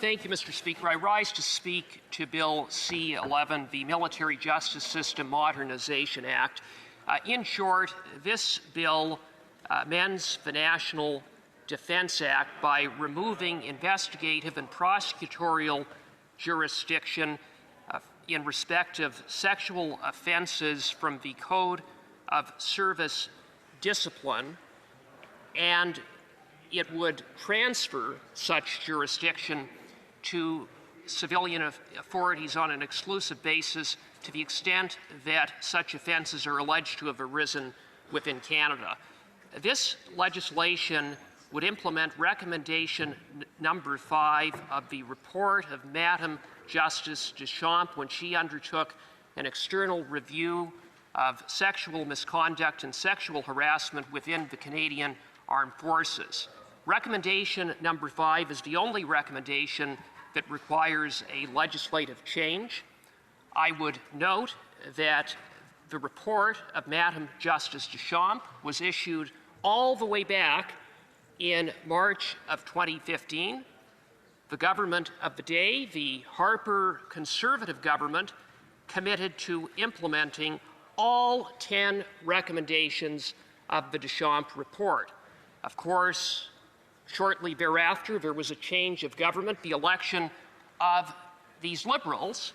Thank you, Mr. Speaker. I rise to speak to Bill C-11, the Military Justice System Modernization Act. In short, this bill amends the National Defense Act by removing investigative and prosecutorial jurisdiction in respect of sexual offenses from the Code of Service Discipline, and it would transfer such jurisdiction to civilian authorities on an exclusive basis to the extent that such offenses are alleged to have arisen within Canada. This legislation would implement recommendation number 5 of the report of Madam Justice Deschamps when she undertook an external review of sexual misconduct and sexual harassment within the Canadian Armed Forces. Recommendation number 5 is the only recommendation that requires a legislative change. I would note that the report of Madam Justice Deschamps was issued all the way back in March of 2015. The government of the day, the Harper Conservative government, committed to implementing all 10 recommendations of the Deschamps report. Of course, shortly thereafter, there was a change of government, the election of these Liberals,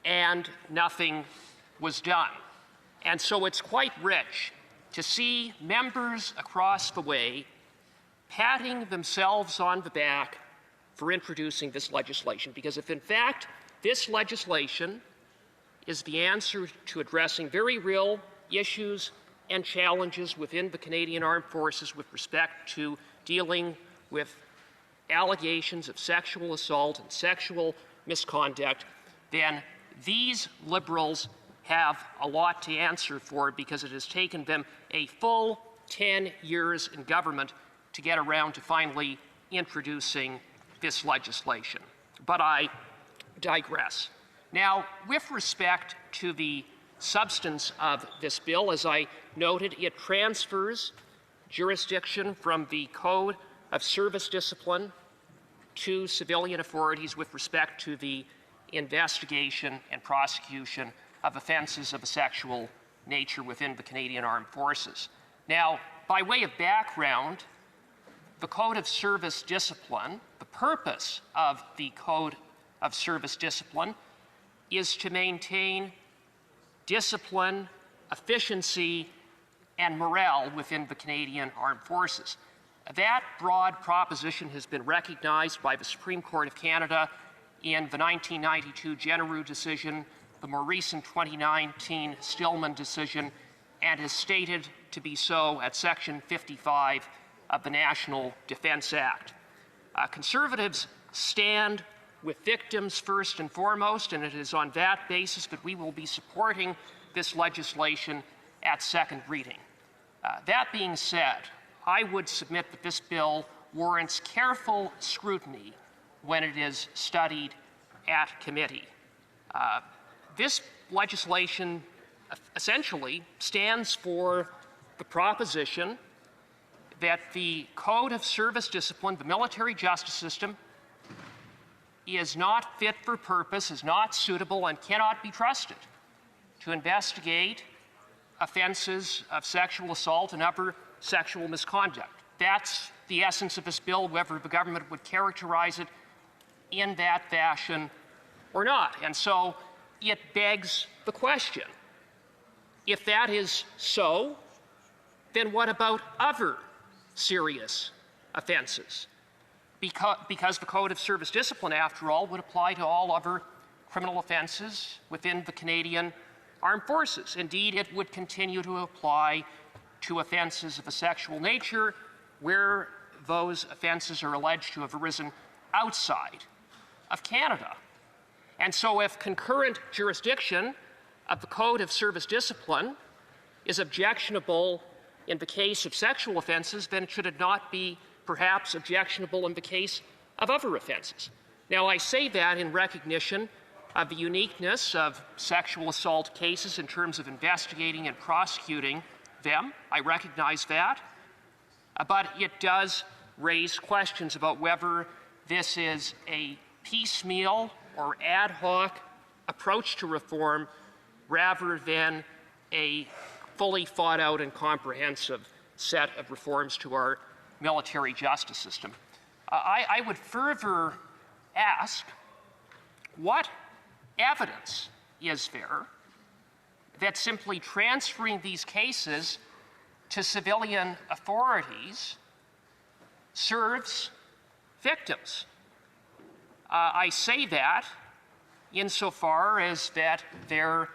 and nothing was done. And so it's quite rich to see members across the way patting themselves on the back for introducing this legislation, because if in fact this legislation is the answer to addressing very real issues and challenges within the Canadian Armed Forces with respect to dealing with allegations of sexual assault and sexual misconduct, then these Liberals have a lot to answer for, because it has taken them a full 10 years in government to get around to finally introducing this legislation. But I digress. Now, with respect to the substance of this bill, as I noted, it transfers jurisdiction from the Code of Service Discipline to civilian authorities with respect to the investigation and prosecution of offenses of a sexual nature within the Canadian Armed Forces. Now, by way of background, the Code of Service Discipline, the purpose of the Code of Service Discipline is to maintain discipline, efficiency, and morale within the Canadian Armed Forces. That broad proposition has been recognized by the Supreme Court of Canada in the 1992 Genereux decision, the more recent 2019 Stillman decision, and is stated to be so at Section 55 of the National Defense Act. Conservatives stand with victims first and foremost, and it is on that basis that we will be supporting this legislation at second reading. That being said, I would submit that this bill warrants careful scrutiny when it is studied at committee. This legislation essentially stands for the proposition that the Code of Service Discipline, the military justice system, is not fit for purpose, is not suitable, and cannot be trusted to investigate offenses of sexual assault and other sexual misconduct. That's the essence of this bill, whether the government would characterize it in that fashion or not. And so it begs the question, if that is so, then what about other serious offenses? Because the Code of Service Discipline, after all, would apply to all other criminal offenses within the Canadian Armed Forces. Indeed, it would continue to apply to offenses of a sexual nature where those offenses are alleged to have arisen outside of Canada. And so if concurrent jurisdiction of the Code of Service Discipline is objectionable in the case of sexual offenses, then should it not be perhaps objectionable in the case of other offenses? Now, I say that in recognition of the uniqueness of sexual assault cases in terms of investigating and prosecuting them. I recognize that. But it does raise questions about whether this is a piecemeal or ad hoc approach to reform rather than a fully thought out and comprehensive set of reforms to our military justice system. I would further ask, what evidence is there that simply transferring these cases to civilian authorities serves victims? I say that insofar as that there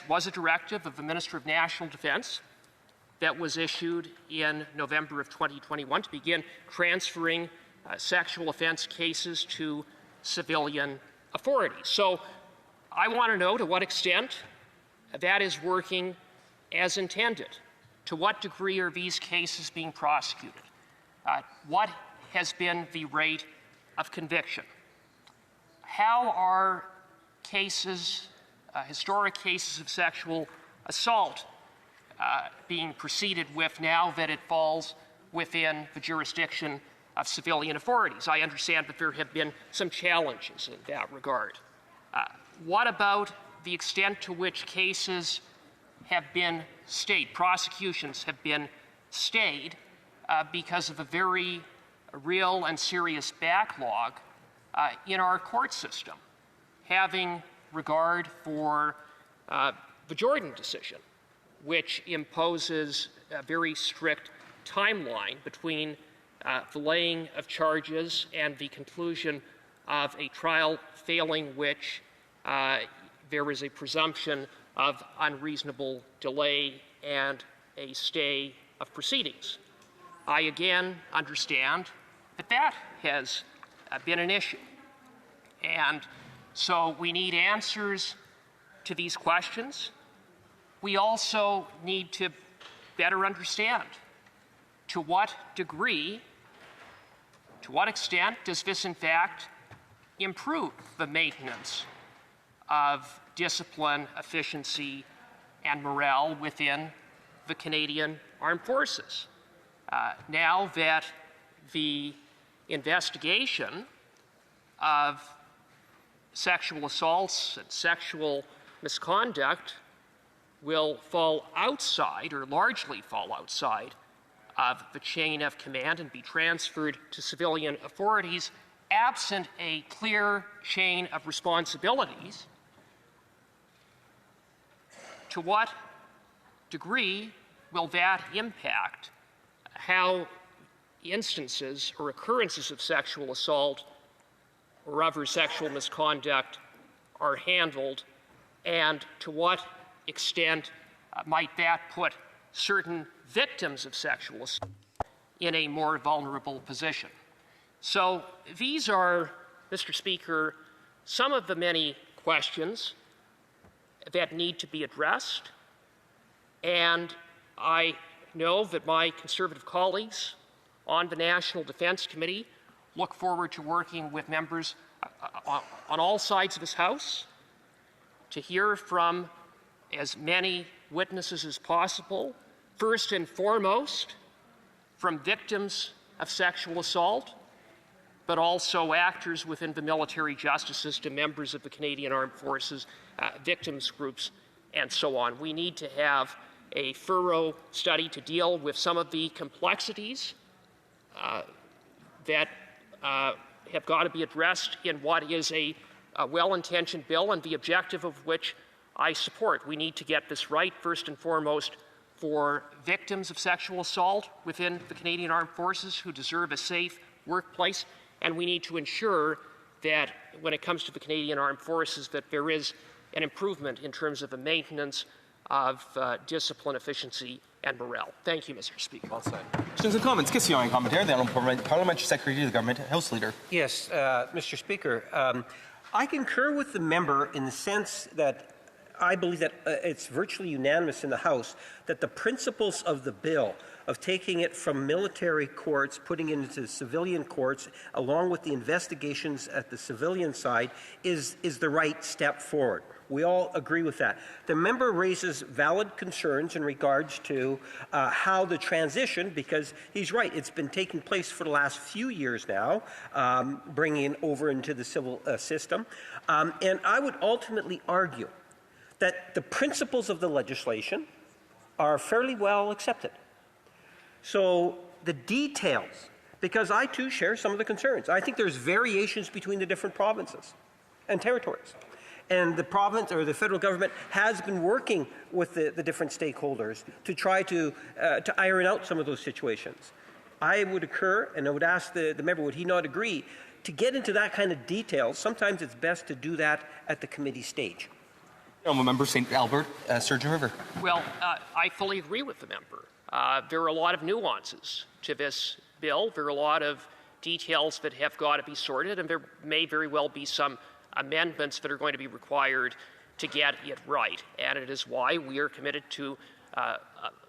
was a directive of the Minister of National Defense that was issued in November of 2021 to begin transferring sexual offense cases to civilian authorities. So I want to know to what extent that is working as intended. To what degree are these cases being prosecuted? What has been the rate of conviction? How are cases, historic cases of sexual assault being proceeded with now that it falls within the jurisdiction of civilian authorities? I understand that there have been some challenges in that regard. What about the extent to which cases have been stayed, prosecutions have been stayed because of a very real and serious backlog in our court system, having regard for the Jordan decision, which imposes a very strict timeline between the laying of charges and the conclusion of a trial, failing which there is a presumption of unreasonable delay and a stay of proceedings. I again understand that that has been an issue. And so we need answers to these questions. We also need to better understand to what degree, to what extent does this in fact improve the maintenance of discipline, efficiency, and morale within the Canadian Armed Forces. Now that the investigation of sexual assaults and sexual misconduct will fall outside, or largely fall outside, of the chain of command and be transferred to civilian authorities, absent a clear chain of responsibilities, to what degree will that impact how instances or occurrences of sexual assault or other sexual misconduct are handled, and to what extent might that put certain victims of sexual assault in a more vulnerable position? So these are, Mr. Speaker, some of the many questions that need to be addressed, and I know that my Conservative colleagues on the National Defense Committee look forward to working with members on all sides of this House to hear from as many witnesses as possible, first and foremost from victims of sexual assault, but also actors within the military justice system, members of the Canadian Armed Forces, victims groups, and so on. We need to have a thorough study to deal with some of the complexities that have got to be addressed in what is a well-intentioned bill, and the objective of which I support. We need to get this right, first and foremost, for victims of sexual assault within the Canadian Armed Forces who deserve a safe workplace, and we need to ensure that when it comes to the Canadian Armed Forces that there is an improvement in terms of the maintenance of discipline, efficiency, and morale. Thank you, Mr. Speaker. Well said. Questions and comments? Question and commentaire. The Honourable Parliamentary Secretary to the Government, House Leader. Yes, Mr. Speaker. I concur with the member in the sense that I believe that it's virtually unanimous in the House that the principles of the bill of taking it from military courts, putting it into civilian courts, along with the investigations at the civilian side, is the right step forward. We all agree with that. The member raises valid concerns in regards to how the transition, because he's right, it's been taking place for the last few years now, bringing it over into the civil system. And I would ultimately argue that the principles of the legislation are fairly well accepted. So the details, because I too share some of the concerns. I think there's variations between the different provinces and territories. And the province or the federal government has been working with the different stakeholders to try to iron out some of those situations. I would concur, and I would ask the member, would he not agree, to get into that kind of detail, sometimes it's best to do that at the committee stage. Member St. Albert, Sturgeon River. Well, I fully agree with the member. There are a lot of nuances to this bill. There are a lot of details that have got to be sorted, and there may very well be some amendments that are going to be required to get it right. And it is why we are committed to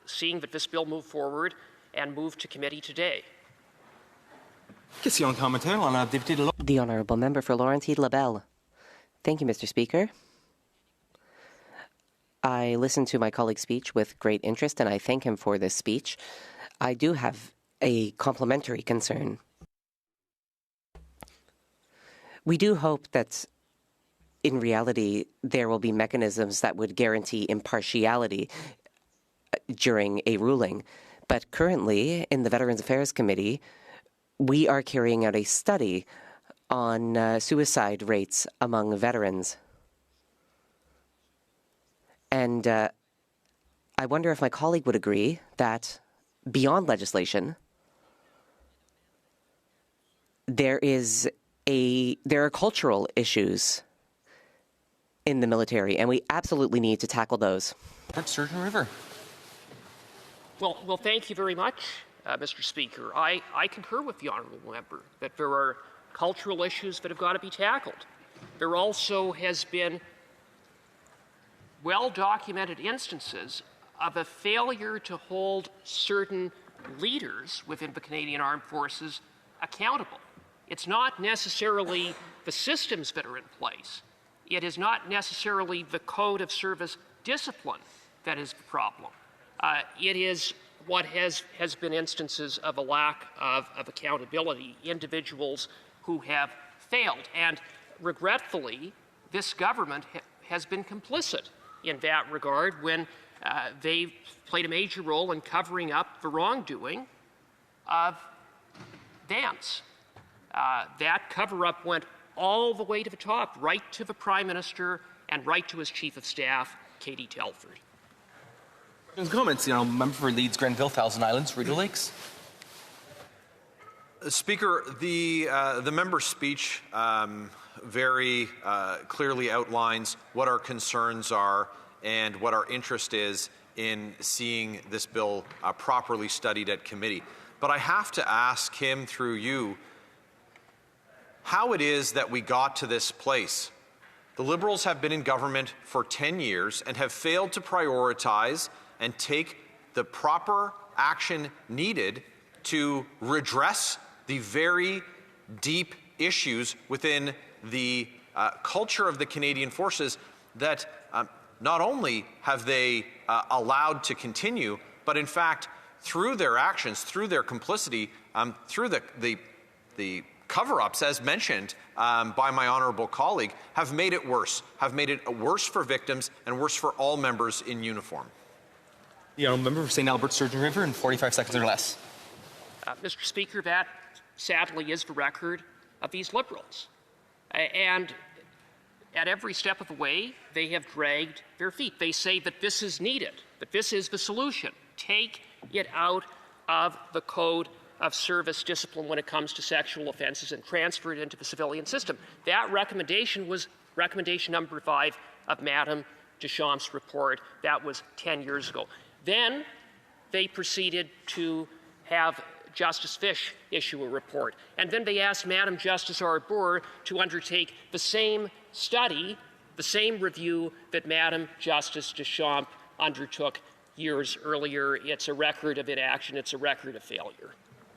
seeing that this bill move forward and move to committee today. The Honourable Member for Laurentides-Labelle. Thank you, Mr. Speaker. I listened to my colleague's speech with great interest, and I thank him for this speech. I do have a complementary concern. We do hope that, in reality, there will be mechanisms that would guarantee impartiality during a ruling. But currently, in the Veterans Affairs Committee, we are carrying out a study on suicide rates among veterans. And I wonder if my colleague would agree that beyond legislation, there are cultural issues in the military, and we absolutely need to tackle those. Sturgeon River. Well, thank you very much, Mr. Speaker. I concur with the honourable member that there are cultural issues that have got to be tackled. There also has been well-documented instances of a failure to hold certain leaders within the Canadian Armed Forces accountable. It's not necessarily the systems that are in place. It is not necessarily the code of service discipline that is the problem. It is what has been instances of a lack of accountability, individuals who have failed. And regretfully, this government has been complicit in that regard when they played a major role in covering up the wrongdoing of Vance. That cover-up went all the way to the top, right to the Prime Minister and right to his Chief of Staff, Katie Telford. Comments, member for Leeds, Grenville, Thousand Islands, Rideau Lakes. Speaker, the member's speech very clearly outlines what our concerns are and what our interest is in seeing this bill properly studied at committee. But I have to ask him through you how it is that we got to this place. The Liberals have been in government for 10 years and have failed to prioritize and take the proper action needed to redress the very deep issues within the culture of the Canadian Forces that not only have they allowed to continue, but in fact, through their actions, through their complicity, through the cover-ups, as mentioned by my honourable colleague, have made it worse for victims and worse for all members in uniform. The honourable member for St. Albert, Sturgeon River, in 45 seconds or less. Mr. Speaker, that sadly is the record of these Liberals. And at every step of the way, they have dragged their feet. They say that this is needed, that this is the solution. Take it out of the code of service discipline when it comes to sexual offenses and transfer it into the civilian system. That recommendation was recommendation number 5 of Madame Deschamps' report. That was 10 years ago. Then they proceeded to have Justice Fish issue a report. And then they asked Madam Justice Arbour to undertake the same study, the same review that Madam Justice Deschamps undertook years earlier. It's a record of inaction. It's a record of failure.